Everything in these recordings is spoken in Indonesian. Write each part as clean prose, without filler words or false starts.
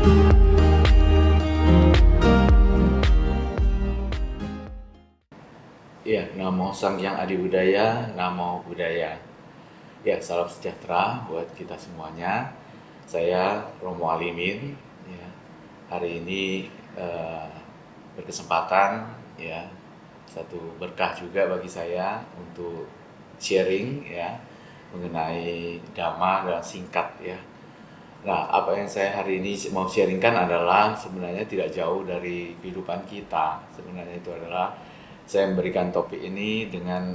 Ya, Namo Sang Hyang Adi Budaya, Namo Buddhaya. Ya, salam sejahtera buat kita semuanya. Saya Romo Alimin. Ya, hari ini berkesempatan, ya, satu berkah juga bagi saya untuk sharing, ya, mengenai Dhamma dan singkat, ya. Nah, apa yang saya hari ini mau sharingkan adalah sebenarnya tidak jauh dari kehidupan kita. Sebenarnya itu adalah saya memberikan topik ini dengan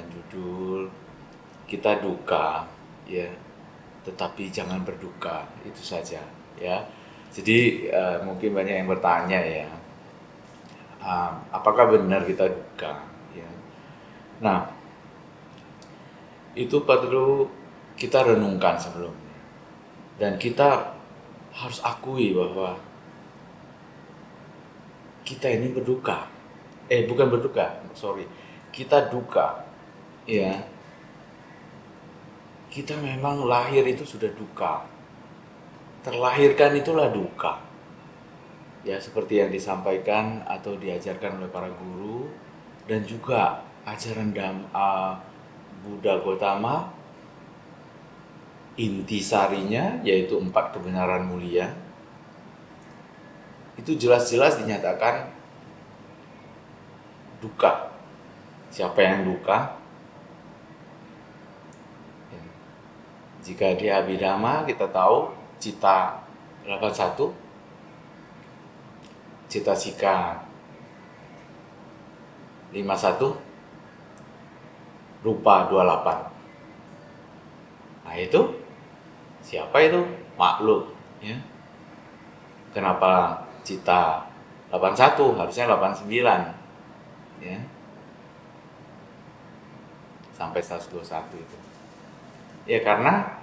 judul kita duka, ya, tetapi jangan berduka, itu saja, ya. Jadi mungkin banyak yang bertanya, ya, apakah benar kita duka, ya. Nah, itu perlu kita renungkan sebelumnya. Dan kita harus akui bahwa kita ini berduka. Bukan berduka, sorry. Kita duka. Ya. Kita memang lahir itu sudah duka. Terlahirkan itulah duka. Ya, seperti yang disampaikan atau diajarkan oleh para guru dan juga ajaran Buddha Gautama, intisarinya yaitu 4 kebenaran mulia. Itu jelas-jelas dinyatakan duka. Siapa yang duka? Jika di Abhidhamma kita tahu cita 81, cita sika 51, rupa 28. Nah, itu siapa itu? Makhluk, ya. Kenapa cita 81 harusnya 89, ya, sampai 121 itu, ya, karena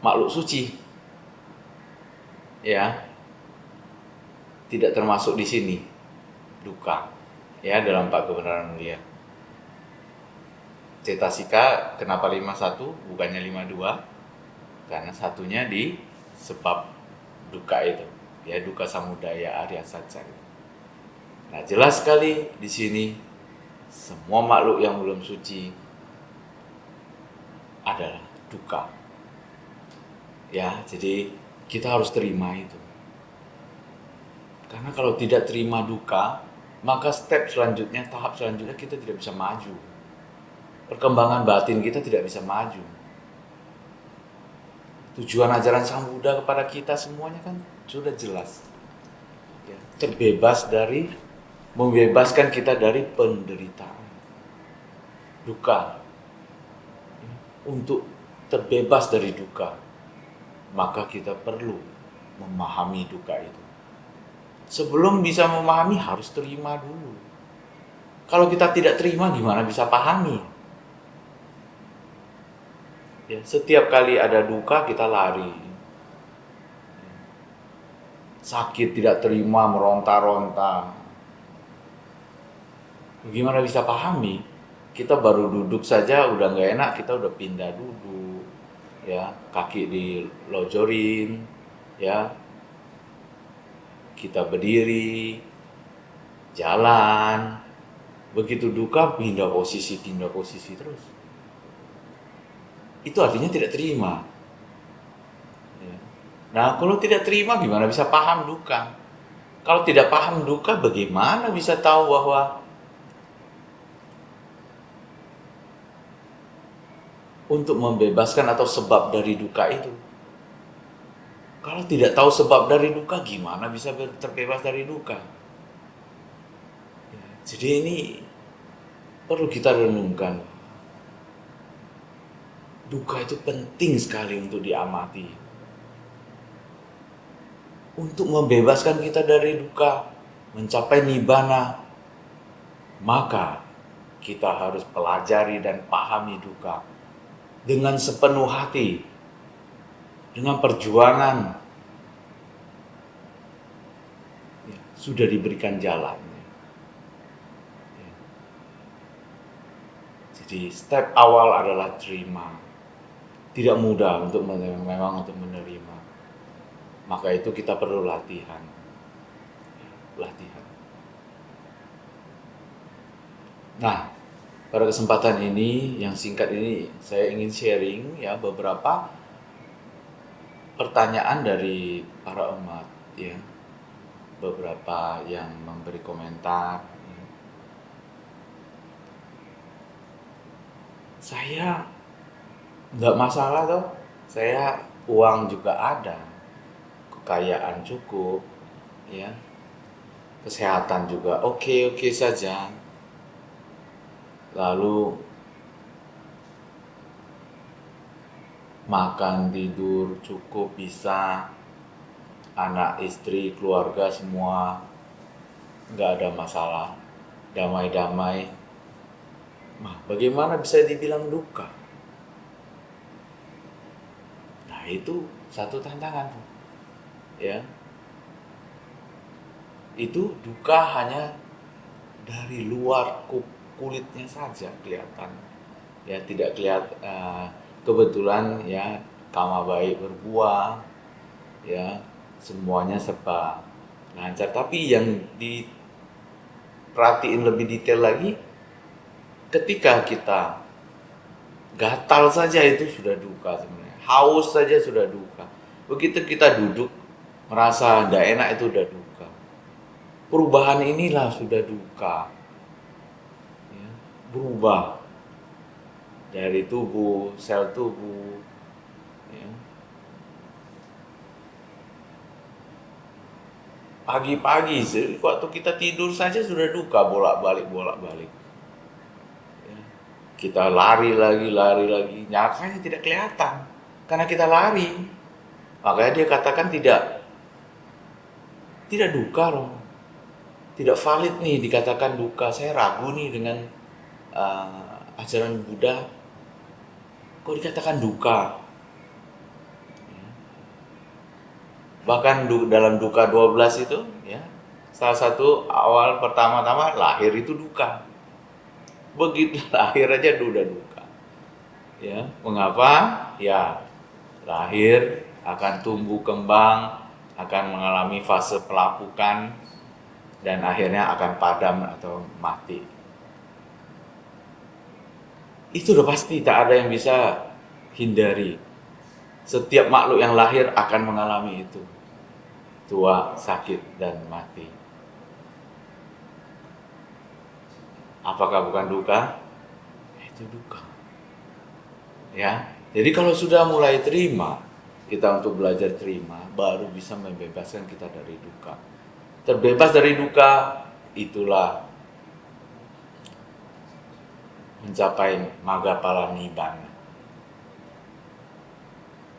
makhluk suci, ya, tidak termasuk di sini duka, ya, dalam 4 kebenaran mulia. Cetasika kenapa 51 bukannya 52? Karena satunya di sebab duka itu, ya, duka samudaya arya saja. Nah, jelas sekali di sini semua makhluk yang belum suci adalah duka. Ya, jadi kita harus terima itu. Karena kalau tidak terima duka, maka step selanjutnya, tahap selanjutnya kita tidak bisa maju. Perkembangan batin kita tidak bisa maju. Tujuan ajaran Sang Buddha kepada kita semuanya kan sudah jelas. Ya, membebaskan kita dari penderitaan, duka. Ya, untuk terbebas dari duka, maka kita perlu memahami duka itu. Sebelum bisa memahami harus terima dulu. Kalau kita tidak terima gimana bisa pahami? Ya, setiap kali ada duka kita lari. Sakit tidak terima, meronta-ronta. Gimana bisa pahami? Kita baru duduk saja udah nggak enak, kita udah pindah duduk, ya, kaki dilojorin, ya, kita berdiri, jalan. Begitu duka pindah posisi terus. Itu artinya tidak terima. Ya. Nah, kalau tidak terima gimana bisa paham duka? Kalau tidak paham duka bagaimana bisa tahu bahwa untuk membebaskan atau sebab dari duka itu? Kalau tidak tahu sebab dari duka gimana bisa terbebas dari duka? Ya, jadi ini perlu kita renungkan. Duka itu penting sekali untuk diamati. Untuk membebaskan kita dari duka, mencapai nibbana, maka kita harus pelajari dan pahami duka dengan sepenuh hati, dengan perjuangan. Ya, sudah diberikan jalan. Ya. Jadi step awal adalah terima. tidak mudah untuk memang untuk menerima. Maka itu kita perlu latihan. Latihan. Nah, pada kesempatan ini yang singkat ini saya ingin sharing ya beberapa pertanyaan dari para umat ya. Beberapa yang memberi komentar. Ya. Saya nggak masalah toh. Saya uang juga ada. Kekayaan cukup ya. Kesehatan juga oke-oke saja. Lalu makan, tidur cukup bisa, anak, istri, keluarga semua nggak ada masalah, damai-damai. Nah, bagaimana bisa dibilang duka? Nah, itu satu tantangan, ya. Itu duka hanya dari luar kulitnya saja kelihatan, ya tidak kelihatan. Kebetulan ya kama baik berbuah, ya semuanya serba lancar. Tapi yang diperhatiin lebih detail lagi, ketika kita gatal saja itu sudah duka sebenarnya. Haus saja sudah duka. Begitu kita duduk merasa tidak enak itu sudah duka. Perubahan inilah sudah duka. Ya, berubah dari tubuh, sel tubuh. Ya. Pagi-pagi, waktu kita tidur saja sudah duka bolak-balik. Ya. Kita lari lagi, nyatanya tidak kelihatan karena kita lari. Makanya dia katakan tidak duka loh, tidak valid nih dikatakan duka. Saya ragu nih dengan ajaran Buddha, kok dikatakan duka. Bahkan dalam duka 12 itu ya, salah satu awal pertama-tama lahir itu duka. Begitu lahir aja udah duka. Ya, mengapa? Ya, lahir akan tumbuh kembang, akan mengalami fase pelapukan dan akhirnya akan padam atau mati. Itu udah pasti, tak ada yang bisa hindari. Setiap makhluk yang lahir akan mengalami itu. Tua, sakit, dan mati. Apakah bukan duka? Itu duka. Ya. Jadi kalau sudah mulai terima, kita untuk belajar terima, baru bisa membebaskan kita dari duka. Terbebas dari duka, itulah mencapai Maggapala Nibbana.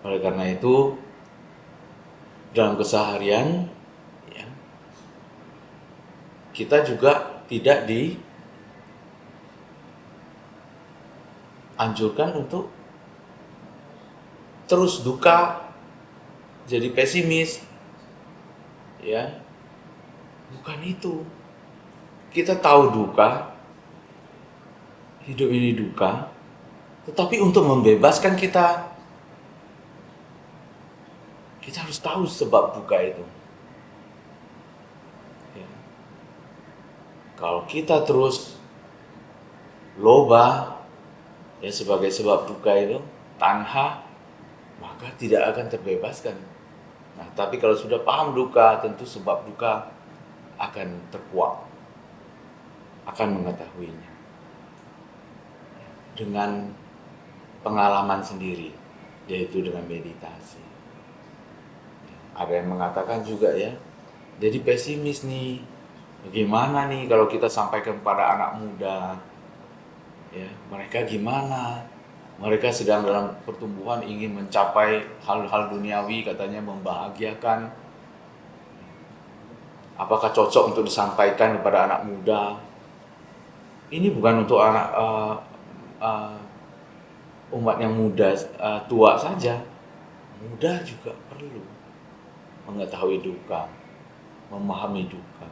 Oleh karena itu, dalam keseharian, ya, kita juga tidak dianjurkan untuk terus duka, jadi pesimis, ya, bukan itu. Kita tahu duka, hidup ini duka, tetapi untuk membebaskan kita harus tahu sebab duka itu. Ya. Kalau kita terus loba, ya sebagai sebab duka itu, tanha, maka tidak akan terbebaskan. Nah, tapi kalau sudah paham duka, tentu sebab duka akan terkuak, akan mengetahuinya dengan pengalaman sendiri, yaitu dengan meditasi. Ada yang mengatakan juga ya, jadi pesimis nih, bagaimana nih kalau kita sampaikan kepada anak muda, ya mereka gimana? Mereka sedang dalam pertumbuhan, ingin mencapai hal-hal duniawi, katanya membahagiakan. Apakah cocok untuk disampaikan kepada anak muda? Ini bukan untuk anak umat yang muda, tua saja. Muda juga perlu mengetahui duka, memahami duka.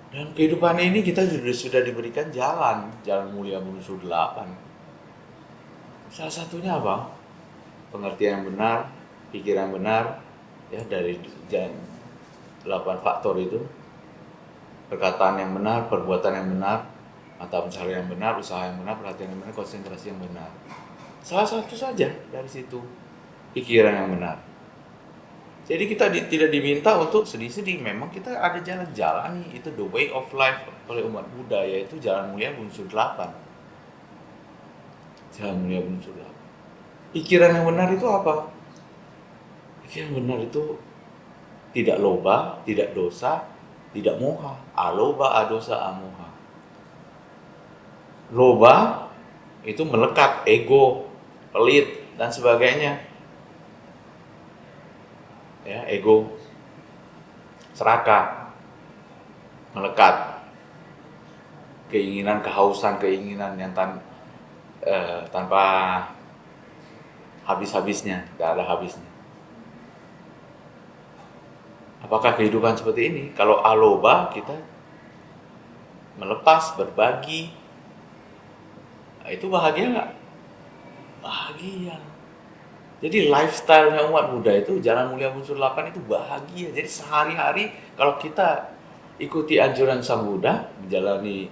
Dan kehidupan ini kita sudah diberikan jalan mulia menuju 8. Salah satunya apa? Pengertian yang benar, pikiran benar, ya dari 8 faktor itu, perkataan yang benar, perbuatan yang benar, mata pencaharian yang benar, usaha yang benar, perhatian yang benar, konsentrasi yang benar. Salah satu saja dari situ, pikiran yang benar. Jadi kita tidak diminta untuk sedih-sedih, memang kita ada jalan-jalan nih, itu the way of life oleh umat Buddha, yaitu jalan mulia unsur 8. Jalan mulia unsur 8. Pikiran yang benar itu apa? Pikiran yang benar itu tidak loba, tidak dosa, tidak moha. Aloba, adosa, amoha. Loba itu melekat, ego, pelit, dan sebagainya. Ya, ego, serakah, melekat, keinginan, kehausan, keinginan yang tanpa habis-habisnya, tidak ada habisnya. Apakah kehidupan seperti ini? Kalau aloba, kita melepas, berbagi, nah, itu bahagia nggak? Bahagia. Jadi lifestyle-nya umat Buddha itu jalan mulia unsur 8 itu bahagia. Jadi sehari-hari kalau kita ikuti anjuran Sang Buddha, menjalani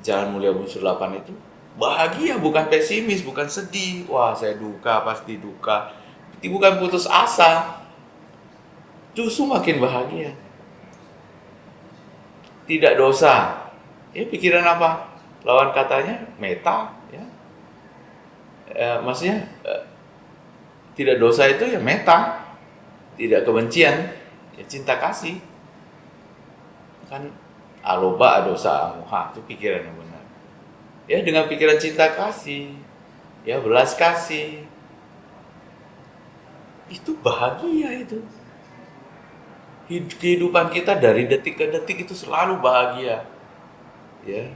jalan mulia unsur 8 itu bahagia, bukan pesimis, bukan sedih. Wah, saya duka, pasti duka. Itu bukan putus asa. Justru makin bahagia. Tidak dosa. Ya, pikiran apa? Lawan katanya meta, ya. Maksudnya tidak dosa itu ya meta, tidak kebencian, ya cinta kasih. Kan aloba, adosa, amoha, itu pikiran yang benar. Ya, dengan pikiran cinta kasih, ya belas kasih, itu bahagia itu. Kehidupan kita dari detik ke detik itu selalu bahagia. Ya.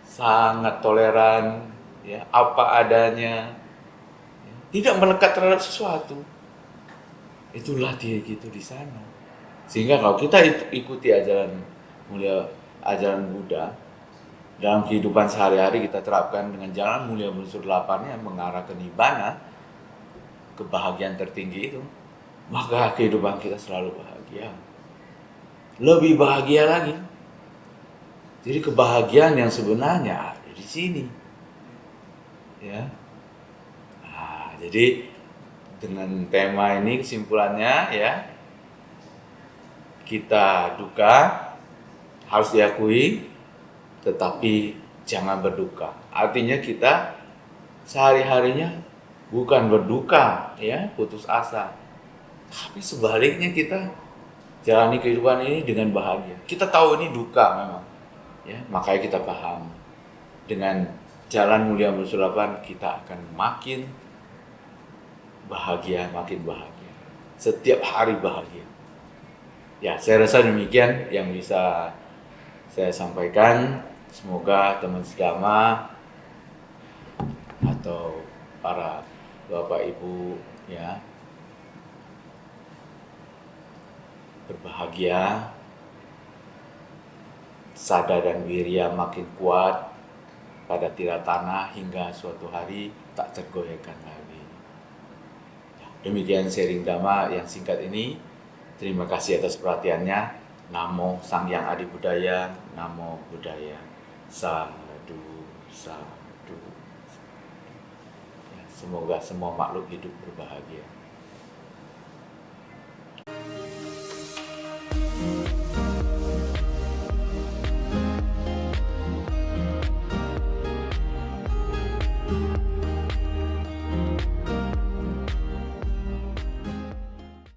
Sangat toleran, ya, apa adanya. Tidak melekat terhadap sesuatu. Itulah dia gitu di sana. Sehingga kalau kita ikuti ajaran mulia, ajaran Buddha, dalam kehidupan sehari-hari kita terapkan dengan jalan mulia unsur 8 yang mengarah ke nibbana, kebahagiaan tertinggi itu, maka kehidupan kita selalu bahagia. Lebih bahagia lagi. Jadi kebahagiaan yang sebenarnya ada di sini. Ya. Jadi dengan tema ini kesimpulannya ya, kita duka harus diakui, tetapi jangan berduka. Artinya kita sehari-harinya bukan berduka, ya, putus asa, tapi sebaliknya kita jalani kehidupan ini dengan bahagia. Kita tahu ini duka memang, ya, makanya kita paham dengan jalan mulia unsur 8 kita akan makin bahagia, makin bahagia. Setiap hari bahagia. Ya, saya rasa demikian yang bisa saya sampaikan. Semoga teman sedama atau para Bapak Ibu ya berbahagia, sada dan wirya makin kuat pada tira tanah hingga suatu hari tak tergoyahkan lagi. Demikian sharing Dhamma yang singkat ini. Terima kasih atas perhatiannya. Namo Sang Hyang Adi Budaya, Namo Buddhaya. Sadhu, sadhu. Ya, semoga semua makhluk hidup berbahagia.